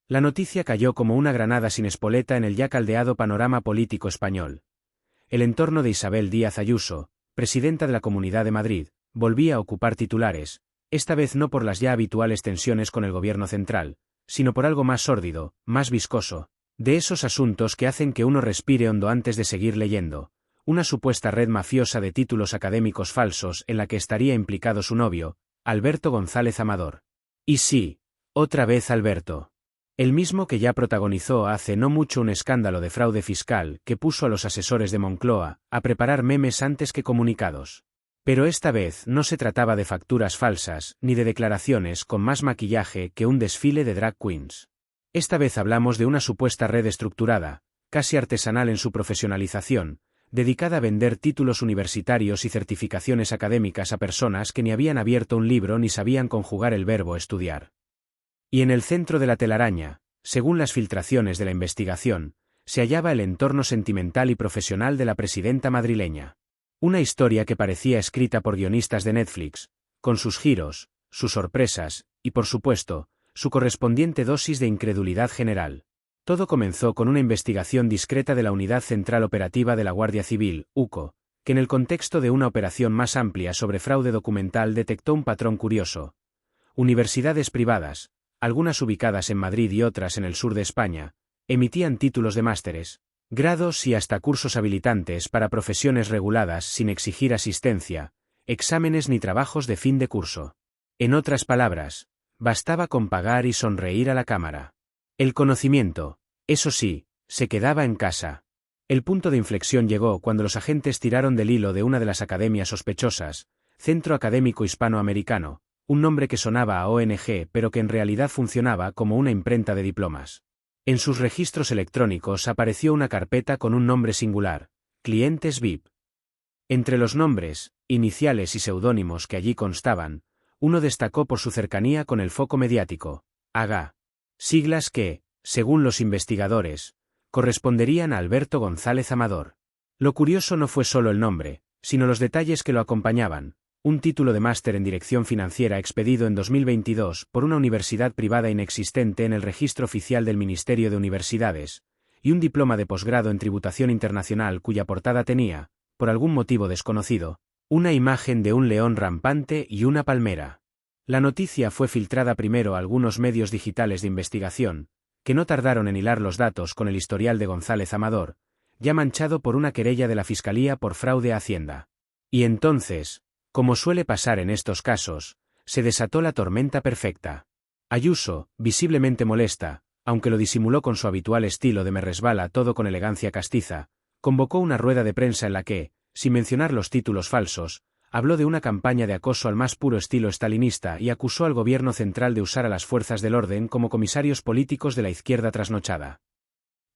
La noticia cayó como una granada sin espoleta en el ya caldeado panorama político español. El entorno de Isabel Díaz Ayuso, presidenta de la Comunidad de Madrid, volvía a ocupar titulares, esta vez no por las ya habituales tensiones con el gobierno central, sino por algo más sórdido, más viscoso, de esos asuntos que hacen que uno respire hondo antes de seguir leyendo, una supuesta red mafiosa de títulos académicos falsos en la que estaría implicado su novio, Alberto González Amador. Y sí, otra vez Alberto. El mismo que ya protagonizó hace no mucho un escándalo de fraude fiscal que puso a los asesores de Moncloa a preparar memes antes que comunicados. Pero esta vez no se trataba de facturas falsas ni de declaraciones con más maquillaje que un desfile de drag queens. Esta vez hablamos de una supuesta red estructurada, casi artesanal en su profesionalización, dedicada a vender títulos universitarios y certificaciones académicas a personas que ni habían abierto un libro ni sabían conjugar el verbo estudiar. Y en el centro de la telaraña, según las filtraciones de la investigación, se hallaba el entorno sentimental y profesional de la presidenta madrileña. Una historia que parecía escrita por guionistas de Netflix, con sus giros, sus sorpresas, y por supuesto, su correspondiente dosis de incredulidad general. Todo comenzó con una investigación discreta de la Unidad Central Operativa de la Guardia Civil, UCO, que en el contexto de una operación más amplia sobre fraude documental detectó un patrón curioso. Universidades privadas, algunas ubicadas en Madrid y otras en el sur de España, emitían títulos de másteres, grados y hasta cursos habilitantes para profesiones reguladas sin exigir asistencia, exámenes ni trabajos de fin de curso. En otras palabras, bastaba con pagar y sonreír a la cámara. El conocimiento, eso sí, se quedaba en casa. El punto de inflexión llegó cuando los agentes tiraron del hilo de una de las academias sospechosas, Centro Académico Hispanoamericano, un nombre que sonaba a ONG pero que en realidad funcionaba como una imprenta de diplomas. En sus registros electrónicos apareció una carpeta con un nombre singular, Clientes VIP. Entre los nombres, iniciales y seudónimos que allí constaban, uno destacó por su cercanía con el foco mediático, AGA. Siglas que, según los investigadores, corresponderían a Alberto González Amador. Lo curioso no fue solo el nombre, sino los detalles que lo acompañaban. Un título de máster en Dirección Financiera expedido en 2022 por una universidad privada inexistente en el registro oficial del Ministerio de Universidades, y un diploma de posgrado en Tributación Internacional cuya portada tenía, por algún motivo desconocido, una imagen de un león rampante y una palmera. La noticia fue filtrada primero a algunos medios digitales de investigación, que no tardaron en hilar los datos con el historial de González Amador, ya manchado por una querella de la Fiscalía por fraude a Hacienda. Y entonces, como suele pasar en estos casos, se desató la tormenta perfecta. Ayuso, visiblemente molesta, aunque lo disimuló con su habitual estilo de me resbala todo con elegancia castiza, convocó una rueda de prensa en la que, sin mencionar los títulos falsos, habló de una campaña de acoso al más puro estilo estalinista y acusó al gobierno central de usar a las fuerzas del orden como comisarios políticos de la izquierda trasnochada.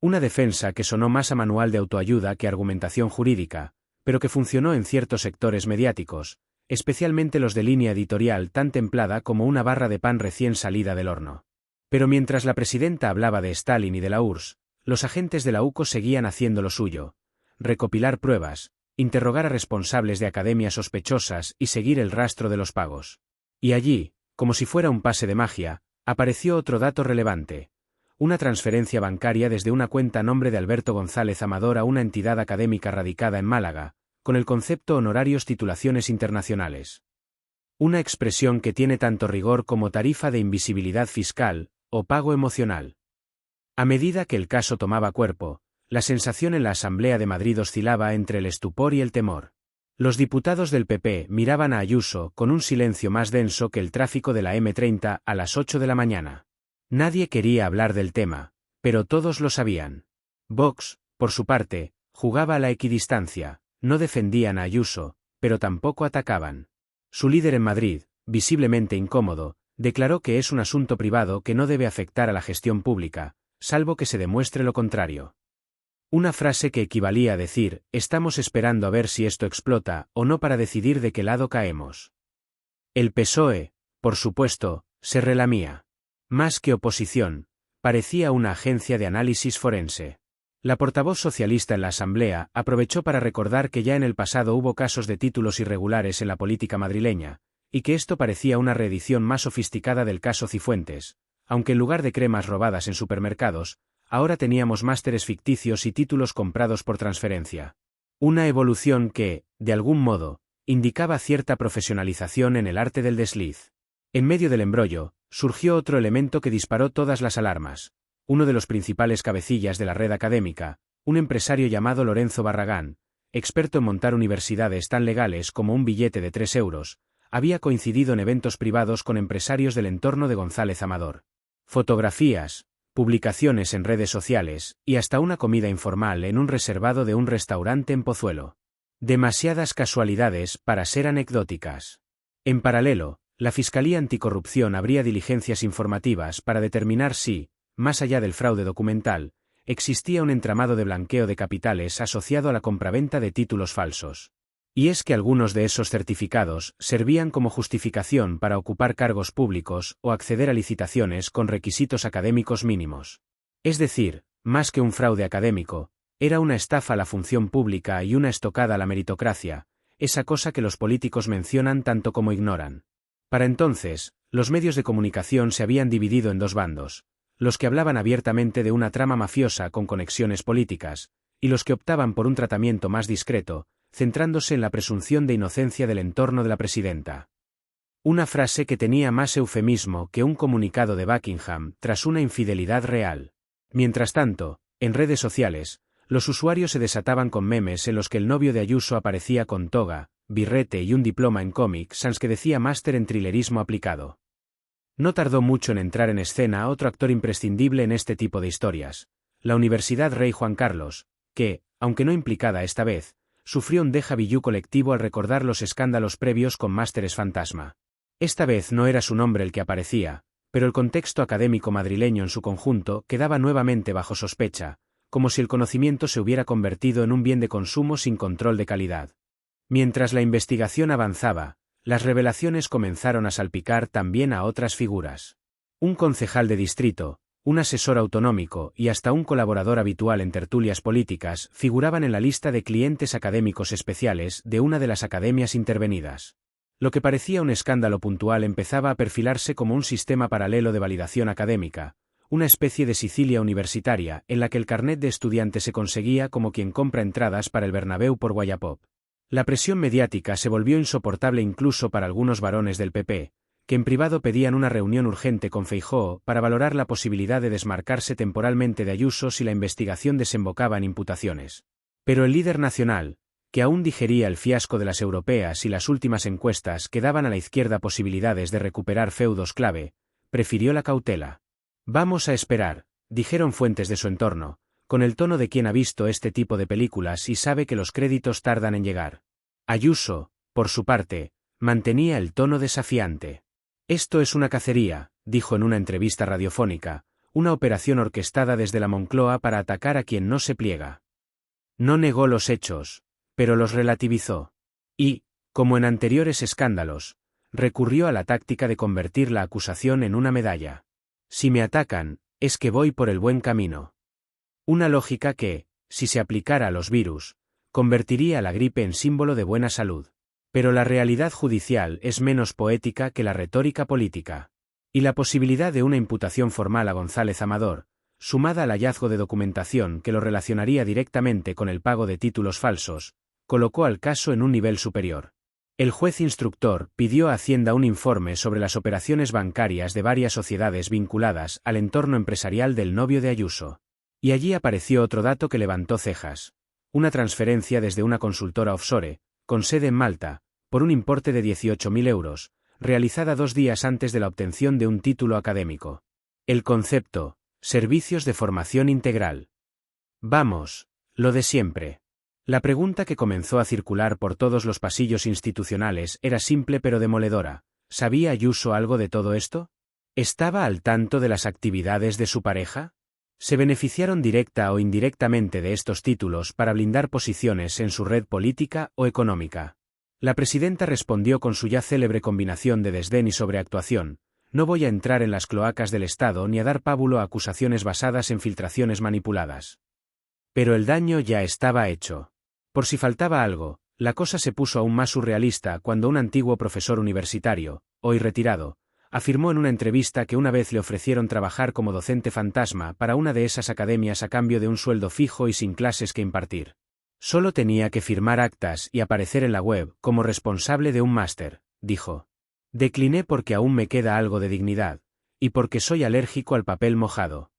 Una defensa que sonó más a manual de autoayuda que argumentación jurídica, pero que funcionó en ciertos sectores mediáticos, especialmente los de línea editorial tan templada como una barra de pan recién salida del horno. Pero mientras la presidenta hablaba de Stalin y de la URSS, los agentes de la UCO seguían haciendo lo suyo: recopilar pruebas, interrogar a responsables de academias sospechosas y seguir el rastro de los pagos. Y allí, como si fuera un pase de magia, apareció otro dato relevante: una transferencia bancaria desde una cuenta a nombre de Alberto González Amador a una entidad académica radicada en Málaga, con el concepto honorarios titulaciones internacionales. Una expresión que tiene tanto rigor como tarifa de invisibilidad fiscal, o pago emocional. A medida que el caso tomaba cuerpo, la sensación en la Asamblea de Madrid oscilaba entre el estupor y el temor. Los diputados del PP miraban a Ayuso con un silencio más denso que el tráfico de la M30 a las 8 de la mañana. Nadie quería hablar del tema, pero todos lo sabían. Vox, por su parte, jugaba a la equidistancia. No defendían a Ayuso, pero tampoco atacaban. Su líder en Madrid, visiblemente incómodo, declaró que es un asunto privado que no debe afectar a la gestión pública, salvo que se demuestre lo contrario. Una frase que equivalía a decir, estamos esperando a ver si esto explota o no para decidir de qué lado caemos. El PSOE, por supuesto, se relamía. Más que oposición, parecía una agencia de análisis forense. La portavoz socialista en la Asamblea aprovechó para recordar que ya en el pasado hubo casos de títulos irregulares en la política madrileña, y que esto parecía una reedición más sofisticada del caso Cifuentes, aunque en lugar de cremas robadas en supermercados, ahora teníamos másteres ficticios y títulos comprados por transferencia. Una evolución que, de algún modo, indicaba cierta profesionalización en el arte del desliz. En medio del embrollo, surgió otro elemento que disparó todas las alarmas. Uno de los principales cabecillas de la red académica, un empresario llamado Lorenzo Barragán, experto en montar universidades tan legales como un billete de 3 euros, había coincidido en eventos privados con empresarios del entorno de González Amador. Fotografías, publicaciones en redes sociales, y hasta una comida informal en un reservado de un restaurante en Pozuelo. Demasiadas casualidades para ser anecdóticas. En paralelo, la Fiscalía Anticorrupción abría diligencias informativas para determinar si, más allá del fraude documental, existía un entramado de blanqueo de capitales asociado a la compraventa de títulos falsos. Y es que algunos de esos certificados servían como justificación para ocupar cargos públicos o acceder a licitaciones con requisitos académicos mínimos. Es decir, más que un fraude académico, era una estafa a la función pública y una estocada a la meritocracia, esa cosa que los políticos mencionan tanto como ignoran. Para entonces, los medios de comunicación se habían dividido en dos bandos, los que hablaban abiertamente de una trama mafiosa con conexiones políticas, y los que optaban por un tratamiento más discreto, centrándose en la presunción de inocencia del entorno de la presidenta. Una frase que tenía más eufemismo que un comunicado de Buckingham tras una infidelidad real. Mientras tanto, en redes sociales, los usuarios se desataban con memes en los que el novio de Ayuso aparecía con toga, birrete y un diploma en Comic Sans que decía máster en thrillerismo aplicado. No tardó mucho en entrar en escena otro actor imprescindible en este tipo de historias, la Universidad Rey Juan Carlos, que, aunque no implicada esta vez, sufrió un déjà vu colectivo al recordar los escándalos previos con másteres fantasma. Esta vez no era su nombre el que aparecía, pero el contexto académico madrileño en su conjunto quedaba nuevamente bajo sospecha, como si el conocimiento se hubiera convertido en un bien de consumo sin control de calidad. Mientras la investigación avanzaba, las revelaciones comenzaron a salpicar también a otras figuras. Un concejal de distrito, un asesor autonómico y hasta un colaborador habitual en tertulias políticas figuraban en la lista de clientes académicos especiales de una de las academias intervenidas. Lo que parecía un escándalo puntual empezaba a perfilarse como un sistema paralelo de validación académica, una especie de Sicilia universitaria en la que el carnet de estudiante se conseguía como quien compra entradas para el Bernabéu por Wallapop. La presión mediática se volvió insoportable incluso para algunos varones del PP, que en privado pedían una reunión urgente con Feijóo para valorar la posibilidad de desmarcarse temporalmente de Ayuso si la investigación desembocaba en imputaciones. Pero el líder nacional, que aún digería el fiasco de las europeas y las últimas encuestas que daban a la izquierda posibilidades de recuperar feudos clave, prefirió la cautela. «Vamos a esperar», dijeron fuentes de su entorno, con el tono de quien ha visto este tipo de películas y sabe que los créditos tardan en llegar. Ayuso, por su parte, mantenía el tono desafiante. «Esto es una cacería», dijo en una entrevista radiofónica, una operación orquestada desde la Moncloa para atacar a quien no se pliega. No negó los hechos, pero los relativizó. Y, como en anteriores escándalos, recurrió a la táctica de convertir la acusación en una medalla. «Si me atacan, es que voy por el buen camino». Una lógica que, si se aplicara a los virus, convertiría a la gripe en símbolo de buena salud. Pero la realidad judicial es menos poética que la retórica política. Y la posibilidad de una imputación formal a González Amador, sumada al hallazgo de documentación que lo relacionaría directamente con el pago de títulos falsos, colocó al caso en un nivel superior. El juez instructor pidió a Hacienda un informe sobre las operaciones bancarias de varias sociedades vinculadas al entorno empresarial del novio de Ayuso. Y allí apareció otro dato que levantó cejas. Una transferencia desde una consultora offshore, con sede en Malta, por un importe de 18.000 euros, realizada 2 días antes de la obtención de un título académico. El concepto, servicios de formación integral. Vamos, lo de siempre. La pregunta que comenzó a circular por todos los pasillos institucionales era simple pero demoledora. ¿Sabía Ayuso algo de todo esto? ¿Estaba al tanto de las actividades de su pareja? ¿Se beneficiaron directa o indirectamente de estos títulos para blindar posiciones en su red política o económica? La presidenta respondió con su ya célebre combinación de desdén y sobreactuación: «No voy a entrar en las cloacas del Estado ni a dar pábulo a acusaciones basadas en filtraciones manipuladas». Pero el daño ya estaba hecho. Por si faltaba algo, la cosa se puso aún más surrealista cuando un antiguo profesor universitario, hoy retirado, afirmó en una entrevista que una vez le ofrecieron trabajar como docente fantasma para una de esas academias a cambio de un sueldo fijo y sin clases que impartir. Solo tenía que firmar actas y aparecer en la web como responsable de un máster, dijo. Decliné porque aún me queda algo de dignidad, y porque soy alérgico al papel mojado.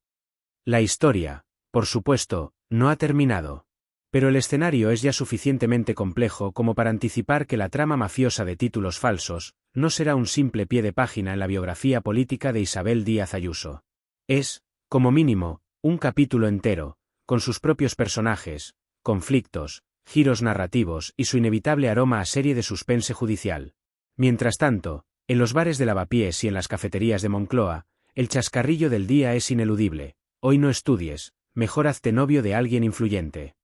La historia, por supuesto, no ha terminado. Pero el escenario es ya suficientemente complejo como para anticipar que la trama mafiosa de títulos falsos no será un simple pie de página en la biografía política de Isabel Díaz Ayuso. Es, como mínimo, un capítulo entero, con sus propios personajes, conflictos, giros narrativos y su inevitable aroma a serie de suspense judicial. Mientras tanto, en los bares de Lavapiés y en las cafeterías de Moncloa, el chascarrillo del día es ineludible. Hoy no estudies, mejor hazte novio de alguien influyente.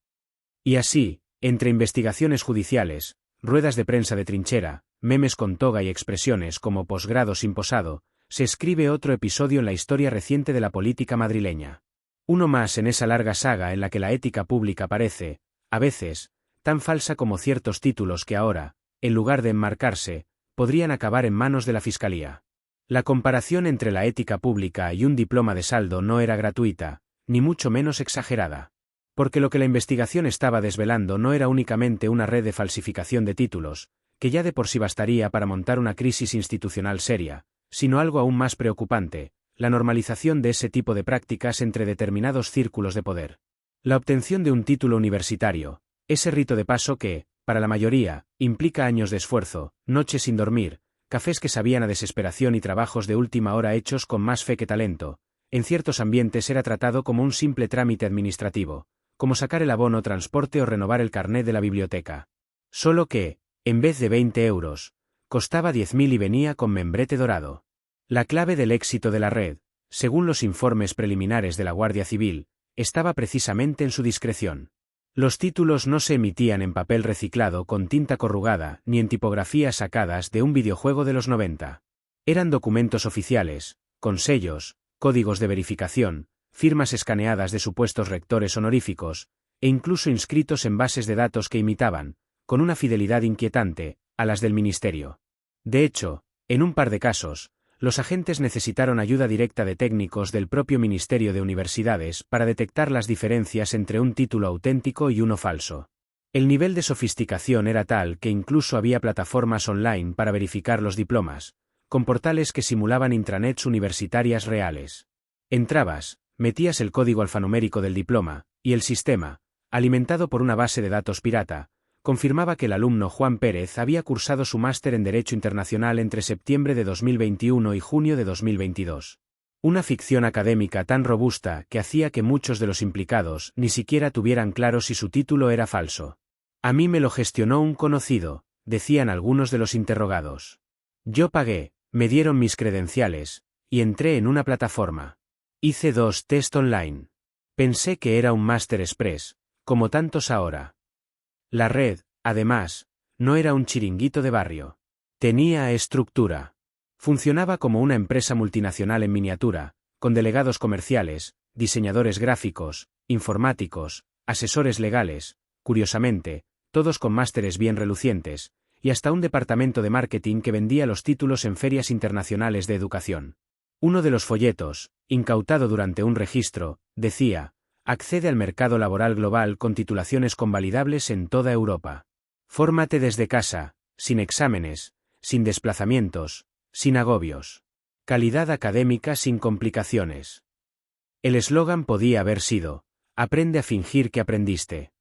Y así, entre investigaciones judiciales, ruedas de prensa de trinchera, memes con toga y expresiones como posgrado sin posado, se escribe otro episodio en la historia reciente de la política madrileña. Uno más en esa larga saga en la que la ética pública parece, a veces, tan falsa como ciertos títulos que ahora, en lugar de enmarcarse, podrían acabar en manos de la Fiscalía. La comparación entre la ética pública y un diploma de saldo no era gratuita, ni mucho menos exagerada. Porque lo que la investigación estaba desvelando no era únicamente una red de falsificación de títulos, que ya de por sí bastaría para montar una crisis institucional seria, sino algo aún más preocupante, la normalización de ese tipo de prácticas entre determinados círculos de poder. La obtención de un título universitario, ese rito de paso que, para la mayoría, implica años de esfuerzo, noches sin dormir, cafés que sabían a desesperación y trabajos de última hora hechos con más fe que talento, en ciertos ambientes era tratado como un simple trámite administrativo, como sacar el abono transporte o renovar el carnet de la biblioteca. Solo que, en vez de 20 euros, costaba 10.000 y venía con membrete dorado. La clave del éxito de la red, según los informes preliminares de la Guardia Civil, estaba precisamente en su discreción. Los títulos no se emitían en papel reciclado con tinta corrugada ni en tipografías sacadas de un videojuego de los 90. Eran documentos oficiales, con sellos, códigos de verificación, firmas escaneadas de supuestos rectores honoríficos, e incluso inscritos en bases de datos que imitaban, con una fidelidad inquietante, a las del ministerio. De hecho, en un par de casos, los agentes necesitaron ayuda directa de técnicos del propio Ministerio de Universidades para detectar las diferencias entre un título auténtico y uno falso. El nivel de sofisticación era tal que incluso había plataformas online para verificar los diplomas, con portales que simulaban intranets universitarias reales. Entrabas, metías el código alfanumérico del diploma, y el sistema, alimentado por una base de datos pirata, confirmaba que el alumno Juan Pérez había cursado su máster en Derecho Internacional entre septiembre de 2021 y junio de 2022. Una ficción académica tan robusta que hacía que muchos de los implicados ni siquiera tuvieran claro si su título era falso. A mí me lo gestionó un conocido, decían algunos de los interrogados. Yo pagué, me dieron mis credenciales, y entré en una plataforma. Hice 2 test online. Pensé que era un Máster Express, como tantos ahora. La red, además, no era un chiringuito de barrio. Tenía estructura. Funcionaba como una empresa multinacional en miniatura, con delegados comerciales, diseñadores gráficos, informáticos, asesores legales, curiosamente, todos con másteres bien relucientes, y hasta un departamento de marketing que vendía los títulos en ferias internacionales de educación. Uno de los folletos, incautado durante un registro, decía: accede al mercado laboral global con titulaciones convalidables en toda Europa. Fórmate desde casa, sin exámenes, sin desplazamientos, sin agobios. Calidad académica sin complicaciones. El eslogan podía haber sido: aprende a fingir que aprendiste.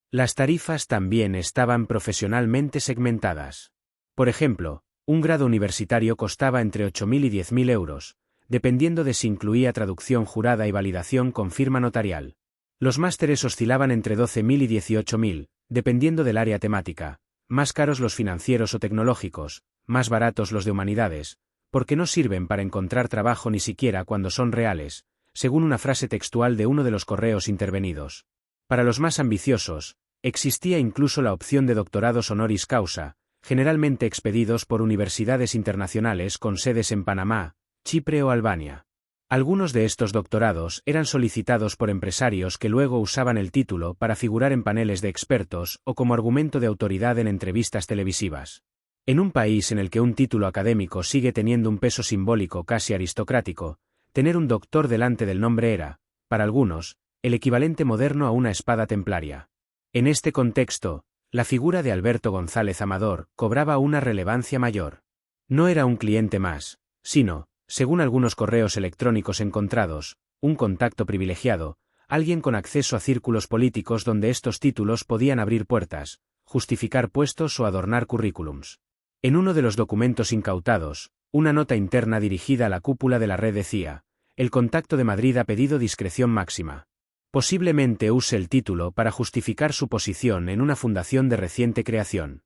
Las tarifas también estaban profesionalmente segmentadas. Por ejemplo, un grado universitario costaba entre 8.000 y 10.000 euros, dependiendo de si incluía traducción jurada y validación con firma notarial. Los másteres oscilaban entre 12.000 y 18.000, dependiendo del área temática, más caros los financieros o tecnológicos, más baratos los de humanidades, porque no sirven para encontrar trabajo ni siquiera cuando son reales, según una frase textual de uno de los correos intervenidos. Para los más ambiciosos, existía incluso la opción de doctorados honoris causa, generalmente expedidos por universidades internacionales con sedes en Panamá, Chipre o Albania. Algunos de estos doctorados eran solicitados por empresarios que luego usaban el título para figurar en paneles de expertos o como argumento de autoridad en entrevistas televisivas. En un país en el que un título académico sigue teniendo un peso simbólico casi aristocrático, tener un doctor delante del nombre era, para algunos, el equivalente moderno a una espada templaria. En este contexto, la figura de Alberto González Amador cobraba una relevancia mayor. No era un cliente más, sino, según algunos correos electrónicos encontrados, un contacto privilegiado, alguien con acceso a círculos políticos donde estos títulos podían abrir puertas, justificar puestos o adornar currículums. En uno de los documentos incautados, una nota interna dirigida a la cúpula de la red decía: el contacto de Madrid ha pedido discreción máxima. Posiblemente use el título para justificar su posición en una fundación de reciente creación.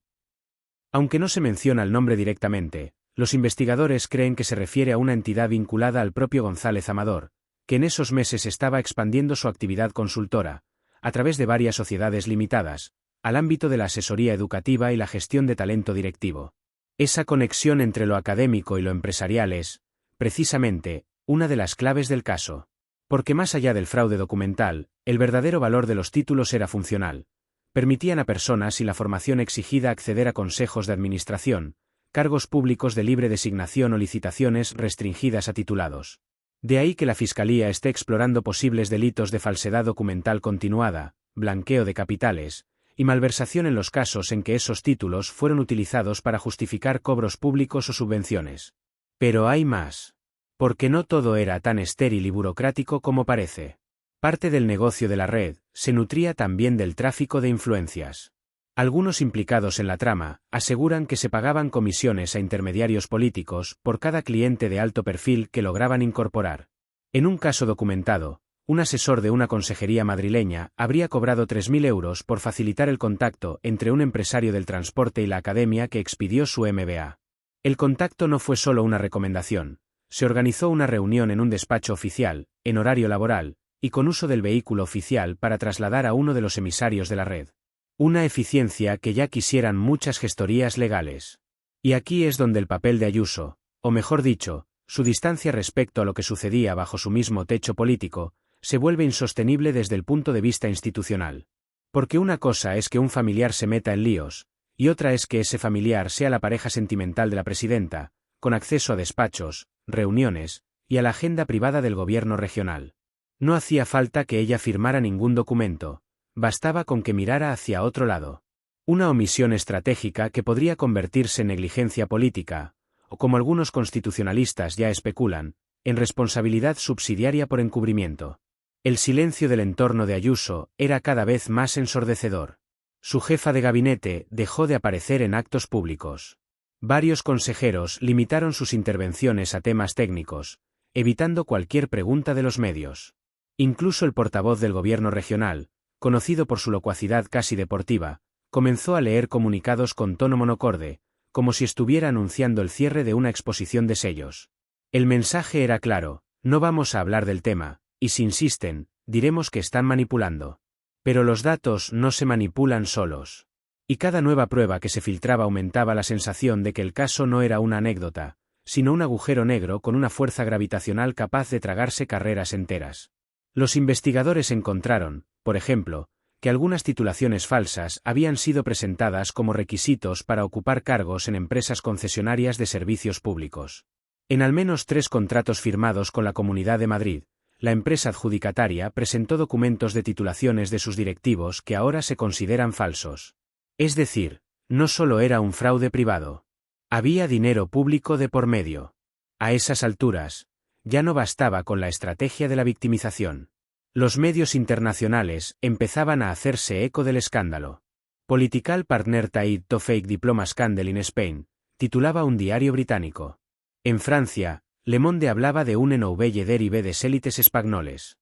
Aunque no se menciona el nombre directamente, los investigadores creen que se refiere a una entidad vinculada al propio González Amador, que en esos meses estaba expandiendo su actividad consultora, a través de varias sociedades limitadas, al ámbito de la asesoría educativa y la gestión de talento directivo. Esa conexión entre lo académico y lo empresarial es, precisamente, una de las claves del caso. Porque más allá del fraude documental, el verdadero valor de los títulos era funcional. Permitían a personas sin la formación exigida acceder a consejos de administración, cargos públicos de libre designación o licitaciones restringidas a titulados. De ahí que la Fiscalía esté explorando posibles delitos de falsedad documental continuada, blanqueo de capitales, y malversación en los casos en que esos títulos fueron utilizados para justificar cobros públicos o subvenciones. Pero hay más. Porque no todo era tan estéril y burocrático como parece. Parte del negocio de la red se nutría también del tráfico de influencias. Algunos implicados en la trama aseguran que se pagaban comisiones a intermediarios políticos por cada cliente de alto perfil que lograban incorporar. En un caso documentado, un asesor de una consejería madrileña habría cobrado 3.000 euros por facilitar el contacto entre un empresario del transporte y la academia que expidió su MBA. El contacto no fue solo una recomendación. Se organizó una reunión en un despacho oficial, en horario laboral, y con uso del vehículo oficial para trasladar a uno de los emisarios de la red. Una eficiencia que ya quisieran muchas gestorías legales. Y aquí es donde el papel de Ayuso, o mejor dicho, su distancia respecto a lo que sucedía bajo su mismo techo político, se vuelve insostenible desde el punto de vista institucional. Porque una cosa es que un familiar se meta en líos, y otra es que ese familiar sea la pareja sentimental de la presidenta, con acceso a despachos, reuniones, y a la agenda privada del gobierno regional. No hacía falta que ella firmara ningún documento, bastaba con que mirara hacia otro lado. Una omisión estratégica que podría convertirse en negligencia política, o como algunos constitucionalistas ya especulan, en responsabilidad subsidiaria por encubrimiento. El silencio del entorno de Ayuso era cada vez más ensordecedor. Su jefa de gabinete dejó de aparecer en actos públicos. Varios consejeros limitaron sus intervenciones a temas técnicos, evitando cualquier pregunta de los medios. Incluso el portavoz del gobierno regional, conocido por su locuacidad casi deportiva, comenzó a leer comunicados con tono monocorde, como si estuviera anunciando el cierre de una exposición de sellos. El mensaje era claro: no vamos a hablar del tema, y si insisten, diremos que están manipulando. Pero los datos no se manipulan solos. Y cada nueva prueba que se filtraba aumentaba la sensación de que el caso no era una anécdota, sino un agujero negro con una fuerza gravitacional capaz de tragarse carreras enteras. Los investigadores encontraron, por ejemplo, que algunas titulaciones falsas habían sido presentadas como requisitos para ocupar cargos en empresas concesionarias de servicios públicos. En al menos 3 contratos firmados con la Comunidad de Madrid, la empresa adjudicataria presentó documentos de titulaciones de sus directivos que ahora se consideran falsos. Es decir, no solo era un fraude privado. Había dinero público de por medio. A esas alturas, ya no bastaba con la estrategia de la victimización. Los medios internacionales empezaban a hacerse eco del escándalo. Political Partner Tied to Fake Diploma Scandal in Spain, titulaba un diario británico. En Francia, Le Monde hablaba de un nouvelle dérive des élites espagnoles.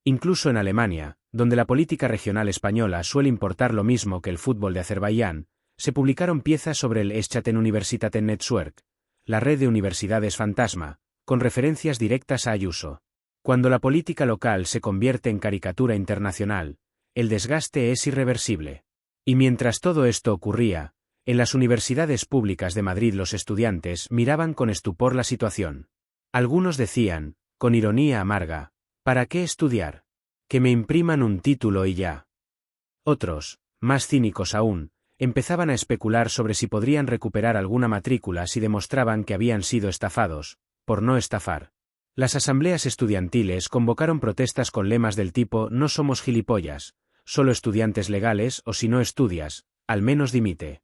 Incluso en Alemania, donde la política regional española suele importar lo mismo que el fútbol de Azerbaiyán, se publicaron piezas sobre el Schatten Universitaten Netzwerk, la red de universidades fantasma, con referencias directas a Ayuso. Cuando la política local se convierte en caricatura internacional, el desgaste es irreversible. Y mientras todo esto ocurría, en las universidades públicas de Madrid los estudiantes miraban con estupor la situación. Algunos decían, con ironía amarga: ¿para qué estudiar? Que me impriman un título y ya. Otros, más cínicos aún, Empezaban a especular sobre si podrían recuperar alguna matrícula si demostraban que habían sido estafados, por no estafar. Las asambleas estudiantiles convocaron protestas con lemas del tipo «No somos gilipollas, solo estudiantes legales o si no estudias, al menos dimite».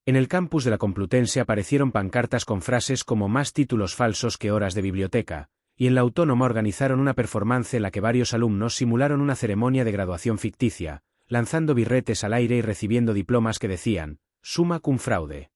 En el campus de la Complutense aparecieron pancartas con frases como «Más títulos falsos que horas de biblioteca», y en la Autónoma organizaron una performance en la que varios alumnos simularon una ceremonia de graduación ficticia, lanzando birretes al aire y recibiendo diplomas que decían «Summa cum fraude».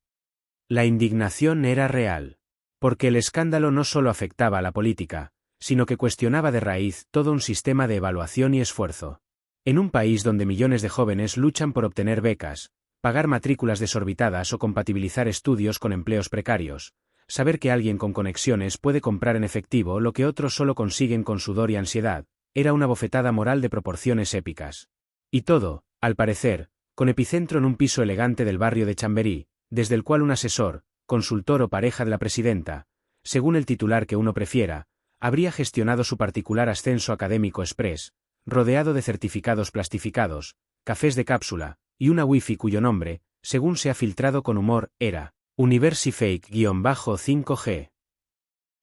La indignación era real. Porque el escándalo no solo afectaba a la política, sino que cuestionaba de raíz todo un sistema de evaluación y esfuerzo. En un país donde millones de jóvenes luchan por obtener becas, pagar matrículas desorbitadas o compatibilizar estudios con empleos precarios, saber que alguien con conexiones puede comprar en efectivo lo que otros solo consiguen con sudor y ansiedad, era una bofetada moral de proporciones épicas. Y todo, al parecer, con epicentro en un piso elegante del barrio de Chamberí, desde el cual un asesor, consultor o pareja de la presidenta, según el titular que uno prefiera, habría gestionado su particular ascenso académico express, rodeado de certificados plastificados, cafés de cápsula, y una wifi cuyo nombre, según se ha filtrado con humor, era Universifake-5G.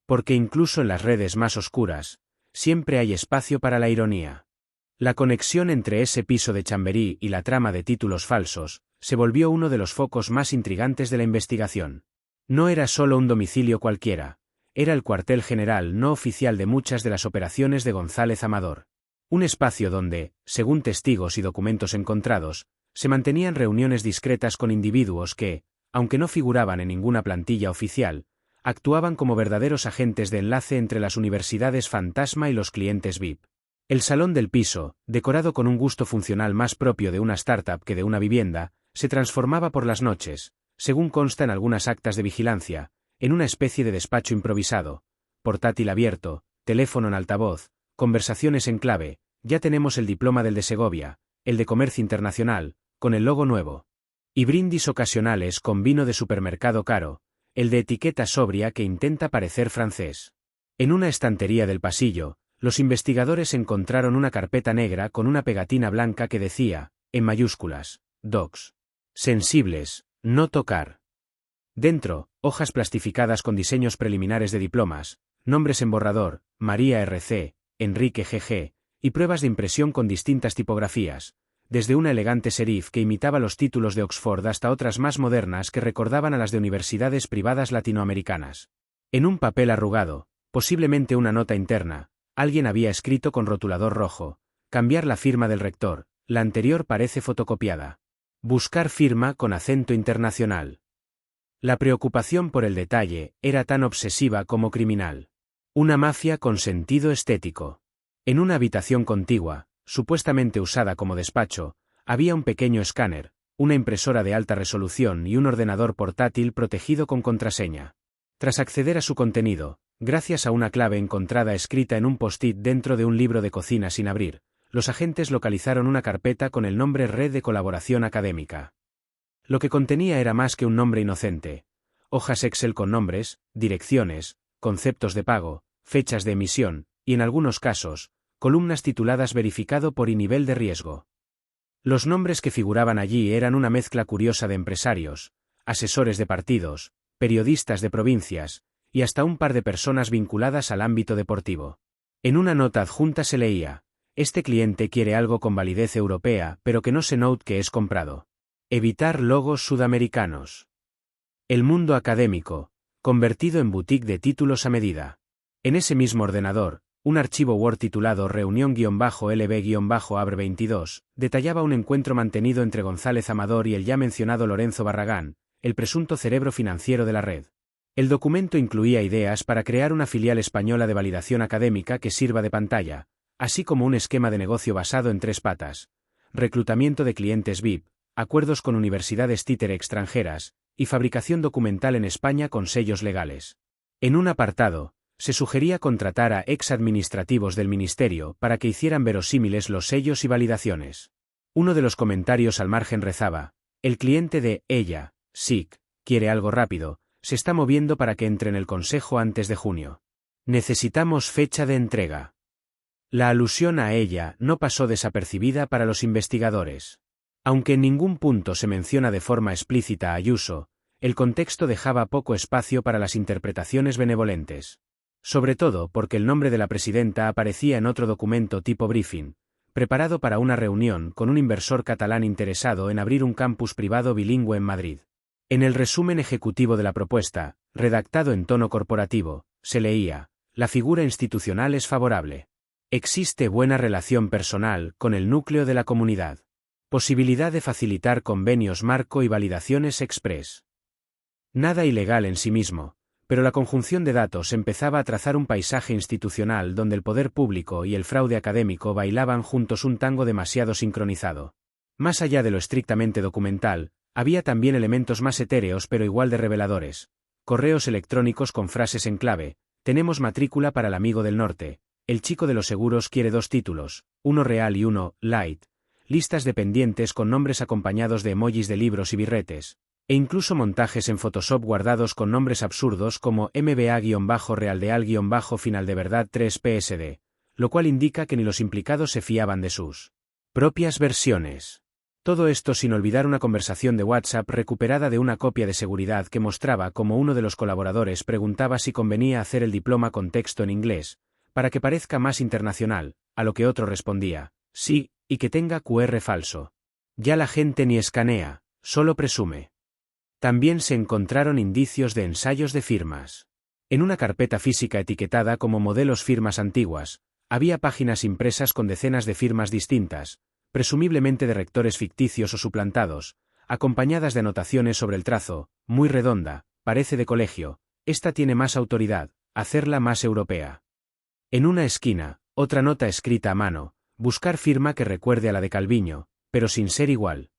Porque incluso en las redes más oscuras, siempre hay espacio para la ironía. La conexión entre ese piso de Chamberí y la trama de títulos falsos, se volvió uno de los focos más intrigantes de la investigación. No era solo un domicilio cualquiera, era el cuartel general no oficial de muchas de las operaciones de González Amador. Un espacio donde, según testigos y documentos encontrados, se mantenían reuniones discretas con individuos que, aunque no figuraban en ninguna plantilla oficial, actuaban como verdaderos agentes de enlace entre las universidades fantasma y los clientes VIP. El salón del piso, decorado con un gusto funcional más propio de una startup que de una vivienda, se transformaba por las noches, según consta en algunas actas de vigilancia, en una especie de despacho improvisado, portátil abierto, teléfono en altavoz, conversaciones en clave, ya tenemos el diploma del de Segovia, el de Comercio Internacional, con el logo nuevo. Y brindis ocasionales con vino de supermercado caro, el de etiqueta sobria que intenta parecer francés. En una estantería del pasillo, los investigadores encontraron una carpeta negra con una pegatina blanca que decía, en mayúsculas, Docs. Sensibles. No tocar. Dentro, hojas plastificadas con diseños preliminares de diplomas, nombres en borrador, María R.C., Enrique G.G., y pruebas de impresión con distintas tipografías, desde una elegante serif que imitaba los títulos de Oxford hasta otras más modernas que recordaban a las de universidades privadas latinoamericanas. En un papel arrugado, posiblemente una nota interna, alguien había escrito con rotulador rojo, cambiar la firma del rector, la anterior parece fotocopiada. Buscar firma con acento internacional. La preocupación por el detalle era tan obsesiva como criminal. Una mafia con sentido estético. En una habitación contigua, supuestamente usada como despacho, había un pequeño escáner, una impresora de alta resolución y un ordenador portátil protegido con contraseña. Tras acceder a su contenido, gracias a una clave encontrada escrita en un post-it dentro de un libro de cocina sin abrir, los agentes localizaron una carpeta con el nombre Red de Colaboración Académica. Lo que contenía era más que un nombre inocente. Hojas Excel con nombres, direcciones, conceptos de pago, fechas de emisión, y en algunos casos, columnas tituladas Verificado por y nivel de riesgo. Los nombres que figuraban allí eran una mezcla curiosa de empresarios, asesores de partidos, periodistas de provincias, y hasta un par de personas vinculadas al ámbito deportivo. En una nota adjunta se leía: este cliente quiere algo con validez europea, pero que no se note que es comprado. Evitar logos sudamericanos. El mundo académico, convertido en boutique de títulos a medida. En ese mismo ordenador, un archivo Word titulado Reunión-LB-Abre22 detallaba un encuentro mantenido entre González Amador y el ya mencionado Lorenzo Barragán, el presunto cerebro financiero de la red. El documento incluía ideas para crear una filial española de validación académica que sirva de pantalla, así como un esquema de negocio basado en 3 patas: reclutamiento de clientes VIP, acuerdos con universidades títere extranjeras, y fabricación documental en España con sellos legales. En un apartado, se sugería contratar a ex-administrativos del ministerio para que hicieran verosímiles los sellos y validaciones. Uno de los comentarios al margen rezaba: el cliente de ella, SIC, quiere algo rápido, se está moviendo para que entre en el consejo antes de junio. Necesitamos fecha de entrega. La alusión a ella no pasó desapercibida para los investigadores. Aunque en ningún punto se menciona de forma explícita a Ayuso, el contexto dejaba poco espacio para las interpretaciones benevolentes. Sobre todo porque el nombre de la presidenta aparecía en otro documento tipo briefing, preparado para una reunión con un inversor catalán interesado en abrir un campus privado bilingüe en Madrid. En el resumen ejecutivo de la propuesta, redactado en tono corporativo, se leía: la figura institucional es favorable. Existe buena relación personal con el núcleo de la comunidad. Posibilidad de facilitar convenios marco y validaciones express. Nada ilegal en sí mismo, pero la conjunción de datos empezaba a trazar un paisaje institucional donde el poder público y el fraude académico bailaban juntos un tango demasiado sincronizado. Más allá de lo estrictamente documental, había también elementos más etéreos pero igual de reveladores. Correos electrónicos con frases en clave: tenemos matrícula para el amigo del norte, el chico de los seguros quiere 2 títulos, uno real y uno light, listas de pendientes con nombres acompañados de emojis de libros y birretes, e incluso montajes en Photoshop guardados con nombres absurdos como MBA-Realdeal-Final de Verdad 3 PSD, lo cual indica que ni los implicados se fiaban de sus propias versiones. Todo esto sin olvidar una conversación de WhatsApp recuperada de una copia de seguridad que mostraba cómo uno de los colaboradores preguntaba si convenía hacer el diploma con texto en inglés, para que parezca más internacional, a lo que otro respondía: sí, y que tenga QR falso. Ya la gente ni escanea, solo presume. También se encontraron indicios de ensayos de firmas. En una carpeta física etiquetada como modelos firmas antiguas, había páginas impresas con decenas de firmas distintas, presumiblemente de rectores ficticios o suplantados, acompañadas de anotaciones sobre el trazo: muy redonda, parece de colegio, esta tiene más autoridad, hacerla más europea. En una esquina, otra nota escrita a mano: buscar firma que recuerde a la de Calviño, pero sin ser igual.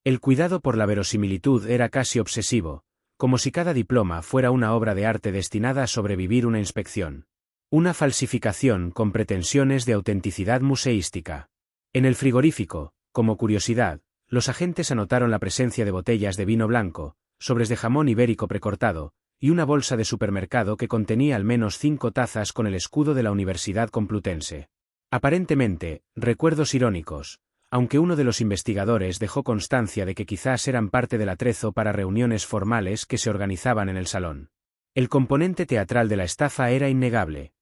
El cuidado por la verosimilitud era casi obsesivo, como si cada diploma fuera una obra de arte destinada a sobrevivir una inspección. Una falsificación con pretensiones de autenticidad museística. En el frigorífico, como curiosidad, los agentes anotaron la presencia de botellas de vino blanco, sobres de jamón ibérico precortado, y una bolsa de supermercado que contenía al menos 5 tazas con el escudo de la Universidad Complutense. Aparentemente, recuerdos irónicos, aunque uno de los investigadores dejó constancia de que quizás eran parte del atrezo para reuniones formales que se organizaban en el salón. El componente teatral de la estafa era innegable.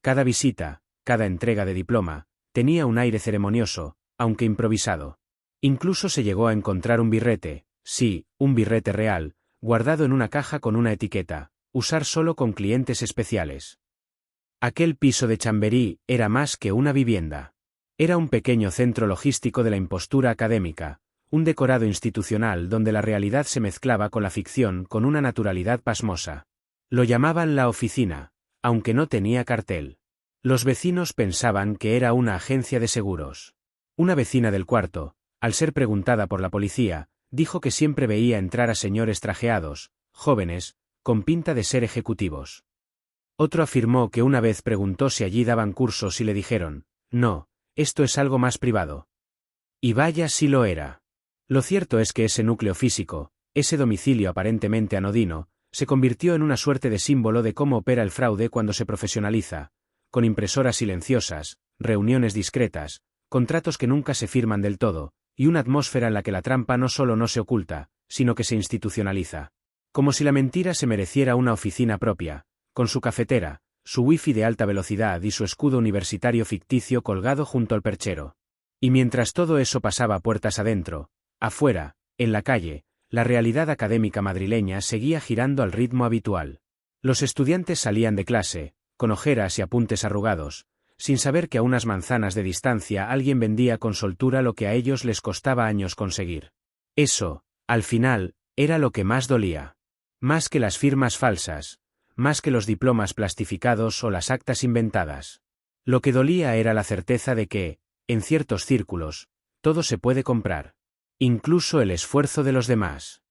Cada visita, cada entrega de diploma, tenía un aire ceremonioso, aunque improvisado. Incluso se llegó a encontrar un birrete, sí, un birrete real, guardado en una caja con una etiqueta: usar solo con clientes especiales. Aquel piso de Chamberí era más que una vivienda. Era un pequeño centro logístico de la impostura académica, un decorado institucional donde la realidad se mezclaba con la ficción con una naturalidad pasmosa. Lo llamaban la oficina, aunque no tenía cartel. Los vecinos pensaban que era una agencia de seguros. Una vecina del cuarto, al ser preguntada por la policía, dijo que siempre veía entrar a señores trajeados, jóvenes, con pinta de ser ejecutivos. Otro afirmó que una vez preguntó si allí daban cursos y le dijeron: no, esto es algo más privado. Y vaya si lo era. Lo cierto es que ese núcleo físico, ese domicilio aparentemente anodino, se convirtió en una suerte de símbolo de cómo opera el fraude cuando se profesionaliza, con impresoras silenciosas, reuniones discretas, contratos que nunca se firman del todo, y una atmósfera en la que la trampa no solo no se oculta, sino que se institucionaliza. Como si la mentira se mereciera una oficina propia, con su cafetera, su wifi de alta velocidad y su escudo universitario ficticio colgado junto al perchero. Y mientras todo eso pasaba puertas adentro, afuera, en la calle, la realidad académica madrileña seguía girando al ritmo habitual. Los estudiantes salían de clase, con ojeras y apuntes arrugados, sin saber que a unas manzanas de distancia alguien vendía con soltura lo que a ellos les costaba años conseguir. Eso, al final, era lo que más dolía. Más que las firmas falsas, más que los diplomas plastificados o las actas inventadas. Lo que dolía era la certeza de que, en ciertos círculos, todo se puede comprar. Incluso el esfuerzo de los demás.